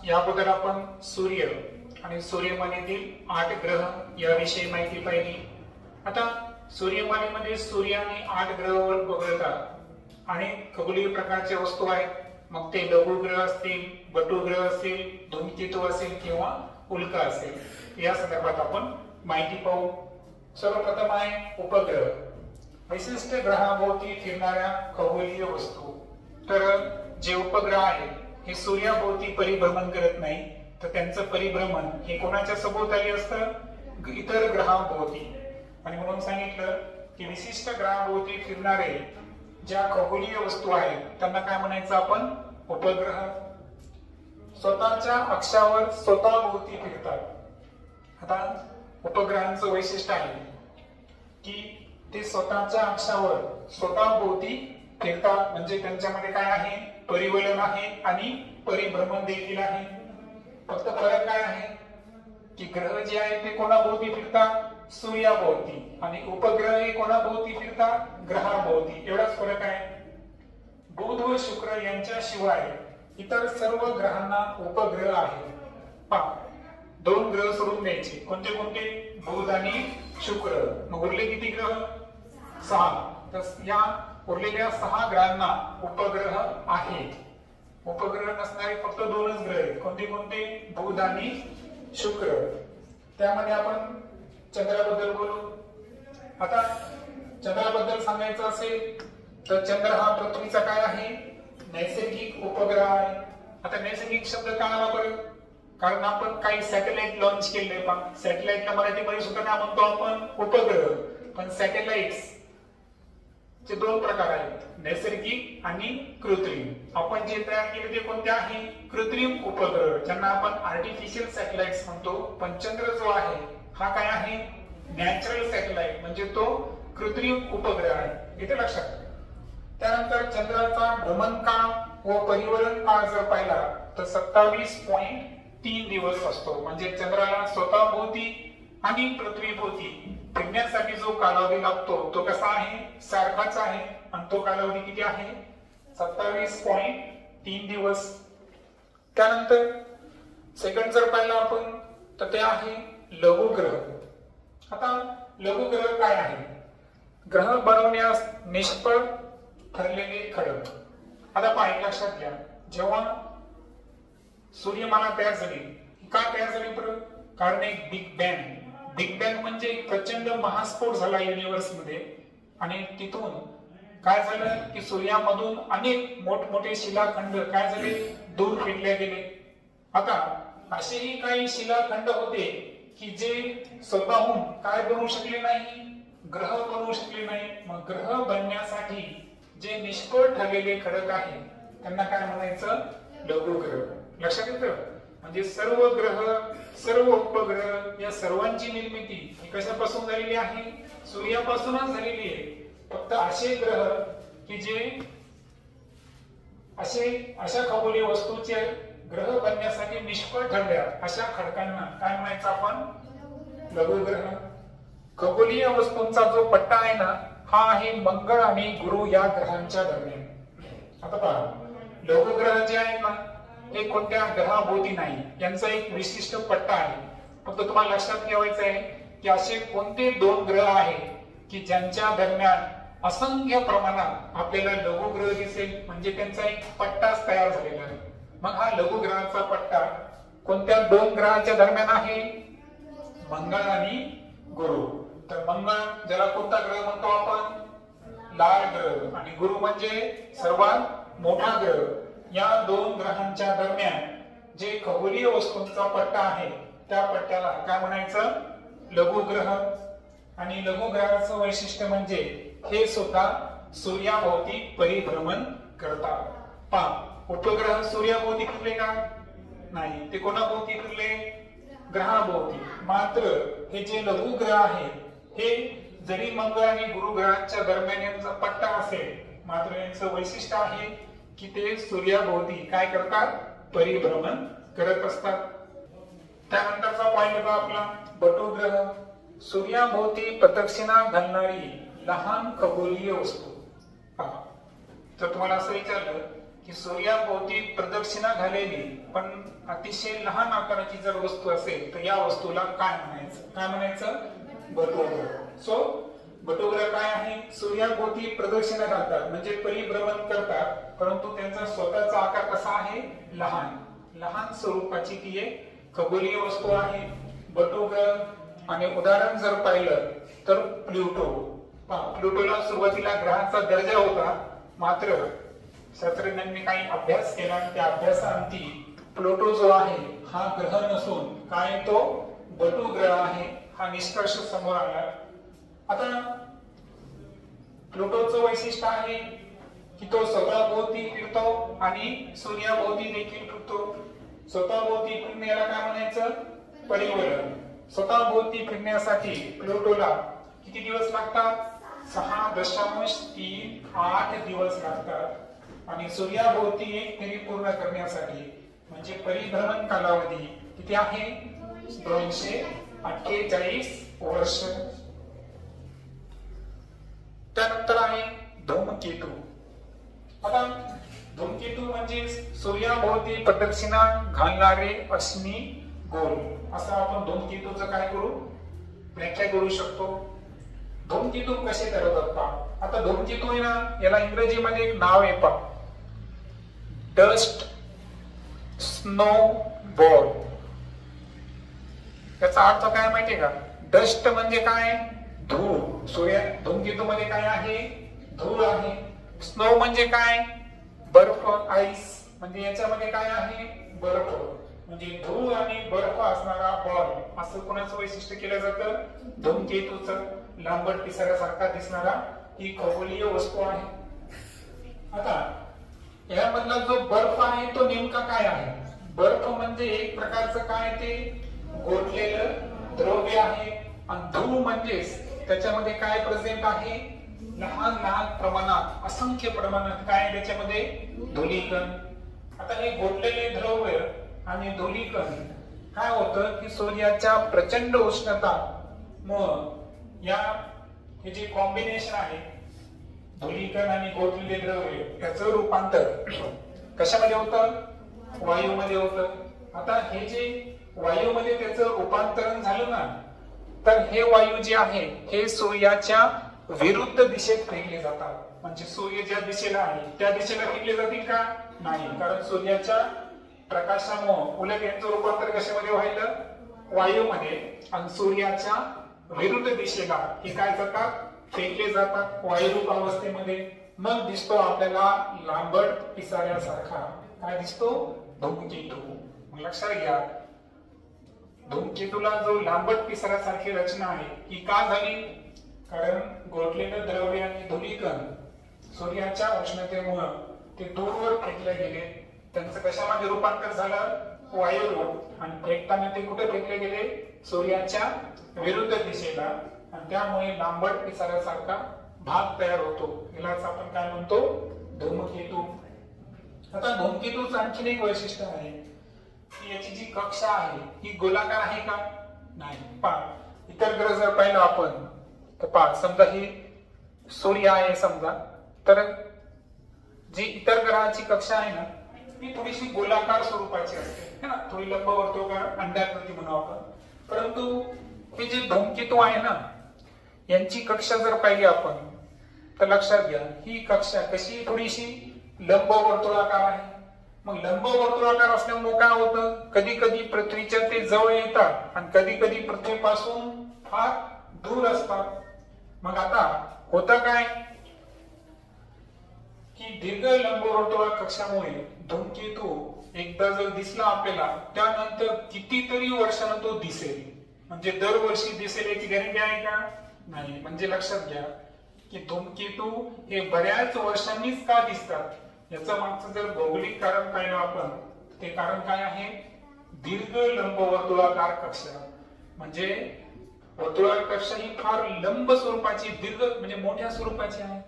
या अगोदर आपण सूर्य आणि सूर्यमालेतील 8 ग्रह याविषयी माहिती पाहिली। आता सूर्यमालेमध्ये सूर्य आणि 8 ग्रह वगळता अनेक खगोलीय प्रकारच्या वस्तू आहेत, मग ते लघुग्रह असतील, बटुग्रह असतील, धूमकेतू असेल किंवा उल्का असेल। या संदर्भात आपण माहिती पाहू। सर्वप्रथम आहे उपग्रह, विशिष्ट ग्रहाभोवती फिरणाऱ्या खगोलीय वस्तू। तर जे उपग्रह आहेत हे सूर्याभोवती परिभ्रमण करत नाही, तर त्यांचं परिभ्रमण हे कोणाच्या सभोवताली असतं? इतर ग्रहांभोवती। आणि म्हणून सांगितलं की विशिष्ट ग्रहाभोवती फिरणारे ज्या खगोलीय वस्तू आहेत त्यांना काय म्हणायचं आपण? उपग्रह। स्वतःच्या अक्षावर स्वतःभोवती फिरतात। आता उपग्रहांचं वैशिष्ट्य आहे की ते स्वतःच्या अक्षावर स्वतःभोवती फिरतात, म्हणजे त्यांच्यामध्ये काय आहे? परिवलन आहे आणि परिभ्रमण देखील आहे। फक्त फरक काय आहे की ग्रह जे आहेत ते कोणाभोवती फिरतात? सूर्याभोवती, आणि उपग्रह हे कोणाभोवती फिरतात? ग्रहाभोवती। एवढाच फरक आहे। बुध व शुक्र यांच्याशिवाय इतर सर्व ग्रहांना उपग्रह आहेत। पहा, 2 ग्रह सोडून द्यायचे, कोणते कोणते? बुध आणि शुक्र। मग उरले किती ग्रह? 6। तर या उरलेल्या 6 ग्रहांना उपग्रह आहेत। उपग्रह नसणारे फक्त 2च ग्रह आहेत, कोणते कोणते? बुध आणि शुक्र। त्यामध्ये आपण चंद्राबद्दल बोलू। आता चंद्राबद्दल सांगायचं असेल तर चंद्र हा पृथ्वीचा काय आहे? नैसर्गिक उपग्रह आहे। आता नैसर्गिक शब्द का वापरला? कारण आपण काही सॅटेलाइट लॉन्च केले। पण सॅटेलाइटला मराठीमध्ये सुद्धा काय म्हणतो आपण? उपग्रह। पण सॅटेलाइट्स चे 2 प्रकार आहेत, नैसर्गिक आणि कृत्रिम। आपण जे तयार केले ते कोणते आहे? कृत्रिम उपग्रह, ज्यांना आपण आर्टिफिशियल सॅटेलाइट्स म्हणतो। पण चंद्र जो आहे हा काय आहे? नॅचरल सॅटेलाइट, म्हणजे तो कृत्रिम उपग्रह आहे। इथे लक्षात ठेवा। त्यानंतर चंद्राचा भ्रमणकाळ व परिवलन काळ जर पाहिला तर 27.3 दिवस असतो। म्हणजे चंद्राला स्वतःभोवती आणि पृथ्वीभोवती फिरण्यासाठी जो कालावधी लागतो तो कसा आहे? सारखाच आहे। आणि तो कालावधी किती आहे? 27.3 दिवस। त्यानंतर सेकंड जर पाहिला आपण तर ते आहे लघुग्रह। आता लघुग्रह काय आहे? ग्रह बनवण्यास निष्फळ ठरलेले खडक। आता पहा, लक्षात घ्या, जेव्हा सूर्यमाला तयार झाली, का तयार झाली? कारण एक बिग बँग म्हणजे प्रचंड महास्फोट झाला युनिव्हर्स मध्ये, आणि तिथून काय झालं की सूर्यामधून अनेक मोठमोठे शिलाखंड काय झाले? दूर फेकले गेले। आता असेही काही शिलाखंड होते की जे स्वतःहून काय बनवू शकले नाही? ग्रह बनवू शकले नाही। मग ग्रह बनण्यासाठी जे निष्फळ ठरलेले खडक आहे त्यांना काय म्हणायचं? लघुग्रह। लक्षात येतं? म्हणजे सर्व ग्रह, सर्व उपग्रह या सर्वांची निर्मिती ही कशापासून झालेली आहे? सूर्यापासूनच झालेली आहे। फक्त असे ग्रह की जे अशा खगोलीय वस्तूचे ग्रह बनण्यासाठी निष्फळ ठरल्या, अशा खडकांना काय म्हणायचं आपण? लघुग्रह। खगोलीय वस्तूंचा जो पट्टा आहे ना, हा आहे मंगळ आणि गुरु या ग्रहांच्या दरम्यान। आता पहा, लघुग्रह जे आहेत ना हे कोणत्या ग्रहाभोवती नाही, यांचा एक विशिष्ट पट्टा आहे। फक्त तुम्हाला लक्षात ठेवायचं आहे की असे कोणते 2 ग्रह आहेत की ज्यांच्या दरम्यान असंख्य प्रमाणात आपल्याला लघुग्रह दिसेल, म्हणजे त्यांचा एक पट्टाच तयार झालेला आहे। मग हा लघुग्रहाचा पट्टा कोणत्या 2 ग्रहाच्या दरम्यान आहे? मंगळ आणि गुरु। तर मंगळ ज्याला कोणता ग्रह म्हणतो आपण? लाल ग्रह। आणि गुरु म्हणजे सर्वात मोठा ग्रह। या 2 ग्रहांच्या दरम्यान जे खगोलीय वस्तूंचा पट्टा आहे त्या पट्ट्याला काय म्हणायचं? लघुग्रह। आणि लघुग्रहाचं वैशिष्ट्य म्हणजे हे सुद्धा सूर्याभोवती परिभ्रमण करतात। पहा, उपग्रह सूर्याभोवती फिरले का? नाही, ते कोणाभोवती फिरले? ग्रहाभोवती। मात्र हे जे लघुग्रह आहेत हे जरी मंगळ आणि गुरु ग्रहांच्या दरम्यान यांचा पट्टा असेल, मात्र यांचं वैशिष्ट्य आहे की ते सूर्याभोवती काय करतात? परिभ्रमण करत असतात। त्यानंतरचा पॉइंट बघा आपला बटुग्रह, सूर्याभोवती प्रदक्षिणा घालणारी लहान खगोलीय वस्तू। तर तुम्हाला असं विचारलं की सूर्याभोवती प्रदक्षिणा घालेली पण अतिशय लहान आकाराची जर वस्तू असेल तर या वस्तूला काय म्हणायचं? काय म्हणायचं? बटुग्रह. सो बटुग्रह काय आहे? सूर्याभोवती प्रदक्षिणा घालतात म्हणजे परिभ्रमण करतात, परंतु त्यांचा स्वतःचा आकार कसा आहे? लहान लहान स्वरूपाची ती एक खगोलीय वस्तू आहे बटुग्रह. आणि उदाहरण जर पाहिलं तर प्लुटो. प्लुटोला सुरुवातीला ग्रहाचा दर्जा होता, मात्र शास्त्रज्ञांनी काही अभ्यास केला आणि त्या अभ्यासाअंती प्लुटो जो आहे हा ग्रह नसून काय तो बटुग्रह आहे हा निष्कर्ष समोर आला. आता प्लुटोचं वैशिष्ट्य आहे की तो स्वतःभोवती फिरतो आणि सूर्याभोवती देखील फिरतो. स्वतःभोवती फिरण्याला काय म्हणायचं? परिभ्रमण. स्वतःभोवती फिरण्यासाठी प्लुटोला किती दिवस लागतात? 6.38 दिवस लागतात. आणि सूर्याभोवती एक फेरी पूर्ण करण्यासाठी म्हणजे परिभ्रमण कालावधी किती आहे? 248 वर्ष. त्यानंतर आहे धूमकेतू. आता धूमकेतू म्हणजे सूर्याभोवती प्रदक्षिणा घालणारे अश्मी गोल, असं आपण धूमकेतूचं काय करू? व्याख्या करू शकतो. धूमकेतू कसे ठरवतात पहा. आता धूमकेतू आहे ना, याला इंग्रजीमध्ये एक नाव आहे पहा, डस्ट स्नो बॉल. याचा अर्थ काय माहितीये का? डस्ट म्हणजे काय? धूळ. धूमकेतू मध्ये काय आहे? धूळ आहे. स्नो म्हणजे काय? बर्फ, आईस. म्हणजे याच्यामध्ये काय आहे? बर्फ. म्हणजे धूळ आणि बर्फ असणारा बॉल असं कोणाचं वैशिष्ट्य केलं जातं? धूमकेतूचं. लांबट पिसाऱ्यासारखा दिसणारा ही खगोलीय वस्तू आहे. आता यामधला जो बर्फ आहे तो नेमका काय आहे? बर्फ म्हणजे एक प्रकारचं काय ते गोठलेलं द्रव्य आहे. आणि धूळ म्हणजेच त्याच्यामध्ये काय प्रेझेंट आहे? लहान लहान प्रमाणात, असंख्य प्रमाणात काय त्याच्यामध्ये? धूलिकण. आता हे गोठलेले द्रव्य आणि धूलिकण काय होतं की सूर्याच्या प्रचंड उष्णता या हे जे कॉम्बिनेशन आहे धूलिकण आणि गोठलेले द्रव्य त्याचं रूपांतर कशामध्ये होतं? वायूमध्ये होतं. आता हे जे वायूमध्ये त्याचं रूपांतरण झालं ना, तर हे वायू जे आहे हे सूर्याच्या विरुद्ध दिशेत फेकले जातात. म्हणजे सूर्य ज्या दिशेला आहे त्या दिशेला फेकले जातील का? नाही, कारण सूर्याच्या प्रकाशामुळे उलट यांचं रूपांतर कशामध्ये व्हायला? वायूमध्ये. आणि सूर्याच्या विरुद्ध दिशेला हे काय जातात? फेकले जातात वायुरूप अवस्थेमध्ये. मग दिसतो आपल्याला लांबट पिसाऱ्यासारखा काय दिसतो? धूमकेतू. लक्षात घ्या, धूमकेतूला जो लांबट पिसाऱ्यासारखी रचना आहे ही का झाली? कारण गोठलेलं द्रव्य आणि धूलिकण सूर्याच्या उष्णतेमुळे ते दूरवर फेकले गेले. त्यांचं कशामध्ये रूपांतर झालं? वायुरूप. आणि फेकताना ते कुठे फेकले गेले? सूर्याच्या विरुद्ध दिशेला. आणि त्यामुळे लांबट पिसाऱ्यासारखा भाग तयार होतो. यालाच आपण काय म्हणतो? धूमकेतू. आता धूमकेतूचं आणखीन एक वैशिष्ट्य आहे की याची जी कक्षा आहे ही गोलाकार आहे का? नाही. पहा, इतर ग्रह जर पाहिलं आपण तर पहा, समजा ही सूर्य आहे समजा, तर जी इतर ग्रहाची कक्षा आहे ना ती थोडीशी गोलाकार स्वरूपाची असते ना, थोडी लंबवर्तुळाकार अंडाकृती म्हणू आपण. परंतु हे जे धूमकेतू आहे ना यांची कक्षा जर पाहिली आपण तर लक्षात घ्या ही कक्षा कशी? थोडीशी लंबवर्तुळाकार आहे. मग लंबवर्तुळाकार असल्यामुळे काय होतं? कधी कधी पृथ्वीच्या ते जवळ येतात आणि कधी कधी पृथ्वीपासून फार दूर असतात. मग आता होतं काय की दीर्घ लंबवर्तुळा कक्षामुळे धूमकेतू एकदा जर दिसला आपल्याला त्यानंतर कितीतरी वर्षांना तो दिसेल. म्हणजे दरवर्षी दिसेल याची गॅरंटी आहे का? नाही. म्हणजे लक्षात घ्या की धूमकेतू हे बऱ्याच वर्षांनीच का दिसतात? याचं मागचं जर भौगोलिक कारण पाहिलं आपण, ते कारण काय आहे? दीर्घ लंबवर्तुळाकार कक्षा. म्हणजे वर्तुळाकार कक्षा ही फार लंब स्वरूपाची, दीर्घ म्हणजे मोठ्या स्वरूपाची आहे.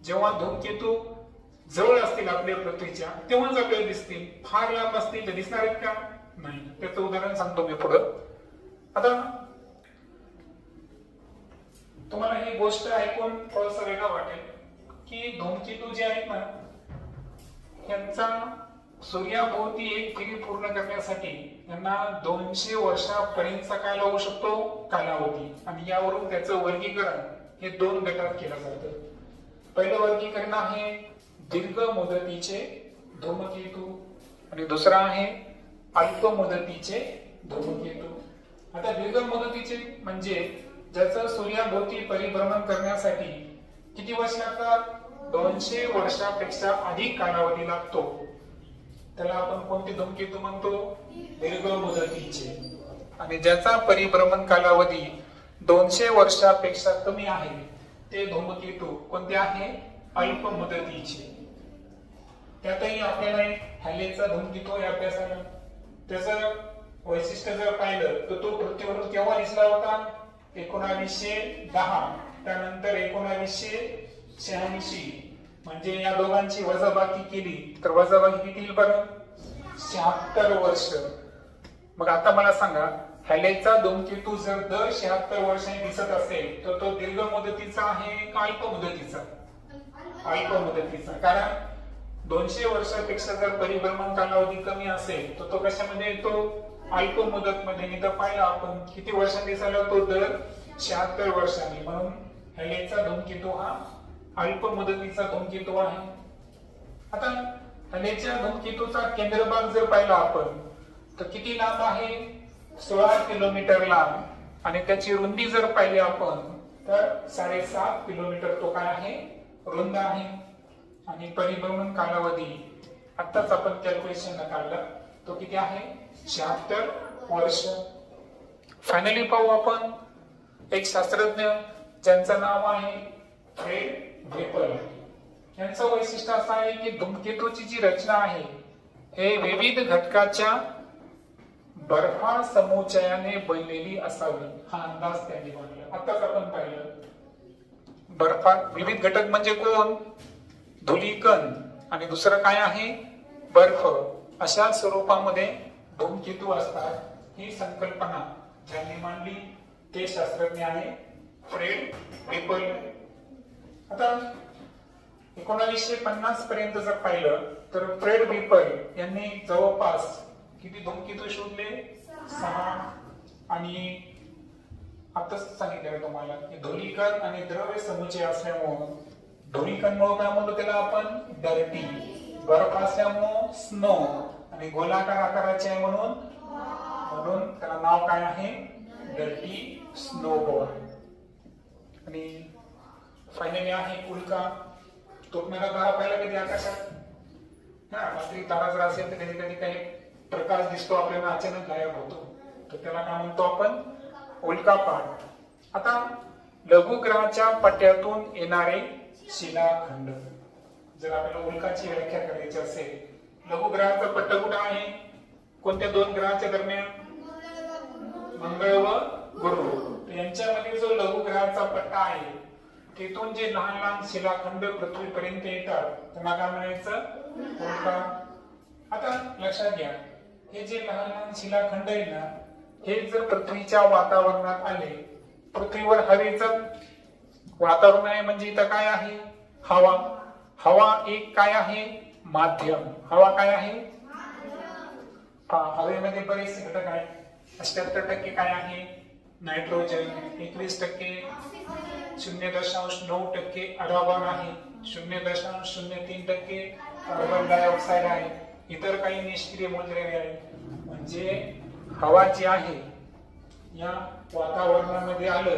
जेव्हा धूमकेतू जवळ असतील आपल्या पृथ्वीच्या तेव्हाच आपल्याला दिसतील. फार लांब असतील तर दिसणार आहेत का? नाही. त्याचं उदाहरण सांगतो मी पुढं. आता तुम्हाला ही गोष्ट ऐकून थोडंसं वेगळं वाटेल की धूमकेतू जे आहेत ना यांचा सूर्याभोवती एक फेरी पूर्ण करण्यासाठी यांना 200 वर्षापर्यंतचा काय लागू शकतो कालावधी, आणि यावरून त्याचं वर्गीकरण हे 2 गटात केलं जातं. पहिलं वर्गीकरण आहे दीर्घ मुदतीचे धूमकेतू आणि दुसरा आहे अल्प मुदतीचे धूमकेतू. आता दीर्घ मुदतीचे म्हणजे ज्याचं सूर्याभोवती परिभ्रमण करण्यासाठी किती वर्ष लागतात, 200 वर्षापेक्षा अधिक कालावधी लागतो, त्याला आपण कोणते धूमकेतू म्हणतो, दीर्घ मुदतीचे. आणि ज्याचा परिभ्रमण कालावधी 200 वर्षापेक्षा कमी आहे ते धूमकेतू कोणते आहे, अल्प मुदतीचे. त्यातही आपल्याला एक हॅलेचा धूमकेतू आहे अभ्यासाला. त्याचं वैशिष्ट्य जर पाहिलं तर तो पृथ्वीवरून केव्हा दिसला होता, 1910, त्यानंतर 1986. म्हणजे या दोघांची वजाबाकी केली तर वजाबाकी किती येईल बरं, 76 वर्ष. मग आता मला सांगा, हॅलेचा धूमकेतू जर दर 76 वर्षांनी दिसत असेल तर तो दीर्घ मुदतीचा आहे का अल्प मुदतीचा, अल्प मुदतीचा. कारण 200 वर्षापेक्षा जर परिभ्रमण कालावधी कमी असेल तर तो कशामध्ये येतो, अल्प मुदत मध्ये. नाही तर पाहिलं आपण किती वर्षांनी दिसायला, तो दर 76 वर्षांनी. म्हणून हॅलेचा धूमकेतू हा अल्प मुदतीचा धूमकेतू आहे. आता हॅलेच्या धूमकेतूचा केंद्रभाग जर पाहिला आपण तर किती लांब आहे, 16 किलोमीटर लांब. आणि त्याची रुंदी जर पाहिली आपण तर 7.5 किलोमीटर तो काय आहे, रुंद आहे. आणि परिभ्रमण कालावधी आताच आपण कॅल्क्युलेशन काढला तो किती आहे, 76 वर्ष. फायनली पाहू आपण एक शास्त्रज्ञ ज्यांचं नाव आहे फ्रेड व्हिपल. यांचं वैशिष्ट्य असं आहे की धूमकेतूची जी रचना आहे हे विविध घटकाच्या बर्फा समुच्चयाने बनलेली असावी, हा अंदाज त्यांनी बांधला. आताच आपण पाहिलं बर्फा विविध घटक म्हणजे कोण, धुलीकण आणि दुसरं काय आहे, बर्फ. अशा स्वरूपामध्ये धूमकेतू असतात. ही संकल्पना ज्यांनी मांडली ते शास्त्रज्ञ आहे फ्रेड व्हिपल. आता 1950 पर्यंत जर पाहिलं तर फ्रेड व्हिपल यांनी जवळपास किती धूमकेतू शोधले, 6. आणि आताच सांगितलं तुम्हाला की धुलीकण आणि द्रव्य समुच्चय असल्यामुळं, धुलीकणमुळे काय म्हणतो त्याला आपण डर्टी, बर्फ असल्यामुळं स्नो, आणि गोलाकार आकाराचे आहे म्हणून त्याला नाव काय आहे, डर्टी स्नोबॉल. आणि फायनली आहे उल्का. तुटणारा तारा पाहिला कधी आकाशात, रात्री तारा जर असेल तर कधी कधी काही प्रकाश दिसतो आपल्याला, अचानक गायब होतो, तर त्याला काय म्हणतो आपण, उल्कापात. आता लघुग्रहाच्या पट्ट्यातून येणारे शिलाखंड. जर आपल्याला उल्काची व्याख्या करायची असेल, लघुग्रहाचा पट्टा कुठं आहे, कोणत्या 2 ग्रहाच्या दरम्यान, मंगळ व गुरु. यांच्यामध्ये जो लघुग्रहाचा पट्टा आहे तिथून जे लहान लहान शिलाखंड पृथ्वीपर्यंत येतात त्यांना काय म्हणायचं, उल्का. आता लक्षात घ्या, हे जे लहान लहान शिलाखंड आहे ना, हे जर पृथ्वीच्या वातावरणात आले, पृथ्वीवर हवेचं वातावरण आहे म्हणजे इथं काय आहे, हवा. हवा एक काय आहे, माध्यम. हवा काय आहे, हवेमध्ये बरेचसे घटक आहेत. 78% काय आहे, नायट्रोजन. 21% 0.9% आरागॉन आहे. 0.03% कार्बन डायऑक्साइड आहे. इतर काही निष्क्रिय मूलद्रव्ये आहेत. म्हणजे हवा जी आहे या वातावरणामध्ये आलं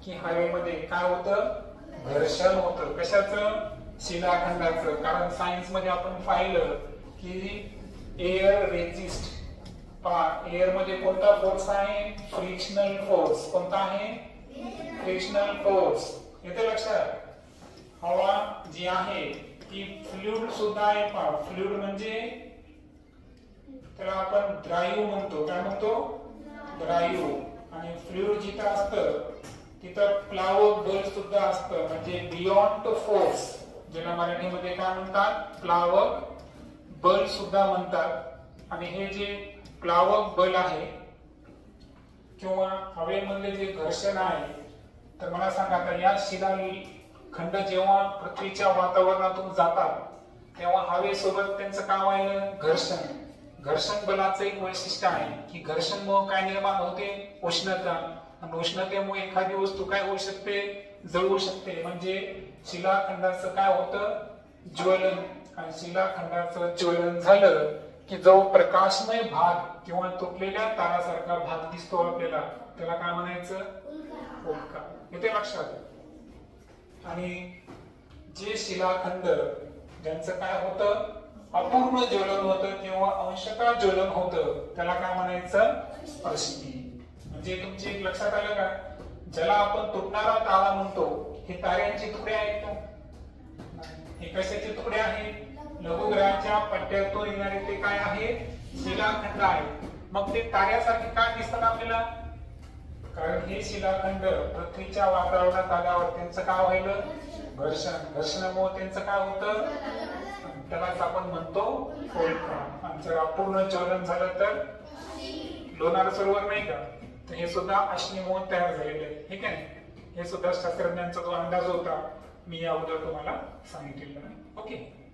की हवेमध्ये काय होतं, घर्षण होतं. कशाचं, शिलाखंडाचं. कारण सायन्स मध्ये आपण पाहिलं की एअर रेजिस्ट, एअर मध्ये कोणता फोर्स आहे, फ्रिक्शनल फोर्स. कोणता आहे, फ्रिक्शनल फोर्स. येते लक्षात. हवा जी आहे ती फ्लुइड सुद्धा आहे. फ्लुइड म्हणजे त्याला आपण द्रायू म्हणतो. काय म्हणतो, द्रायू. आणि फ्लुइड जिथं असतं तिथं प्लावक बल सुद्धा असतं. म्हणजे बियॉन्ड फोर्स, ज्याला मराठीमध्ये काय म्हणतात, प्लावक बल सुद्धा म्हणतात. आणि हे जे प्लावक बल आहे किंवा हवेमधले जे घर्षण आहे, तर मला सांगा आता या शिलाखंड जेव्हा पृथ्वीच्या वातावरणातून जातात तेव्हा हवेसोबत त्यांचं काय व्हायलं, घर्षण. घर्षण बलाचं एक वैशिष्ट्य आहे की घर्षणमुळे काय निर्माण होते, उष्णता. आणि उष्णतेमुळे एखादी वस्तू काय होऊ शकते, जळू शकते. म्हणजे शिलाखंडाचं काय होतं, ज्वलन. आणि शिलाखंडाचं ज्वलन झालं की जो प्रकाशमय भाग किंवा तुटलेल्या तारासारखा भाग दिसतो आपल्याला, त्याला काय म्हणायचं, उल्का. येते लक्षात. आणि जे शिलाखंड ज्यांचं काय होतं, अपूर्ण ज्वलन होतं किंवा अंशतः ज्वलन होतं, त्याला काय म्हणायचं, अश्मी. म्हणजे तुमच्या एक लक्षात आलं का, ज्याला आपण तुटणारा तारा म्हणतो, हे ताऱ्यांचे तुकडे आहेत का, हे कशाचे तुकडे आहेत, लघुग्रहाच्या पट्ट्यातून येणारे ते काय आहे, शिलाखंड आहे. मग ते ताऱ्यासारखे काय दिसतात आपल्याला, कारण हे शिलाखंड पृथ्वीच्या वातावरणात आल्यावर त्यांचं काय व्हायलं, घर्षण. घर्षणामुळे त्यांचं काय होतं, त्यालाच आपण म्हणतो उल्का. आणि जर अपूर्ण ज्वलन झालं तर लोणार सरोवर नाही का, तर हे सुद्धा अश्मीमुळे तयार झालेलं आहे. ठीक आहे, हे सुद्धा शास्त्रज्ञांचा जो अंदाज होता मी या अगोदर तुम्हाला सांगितलेला आहे. ओके.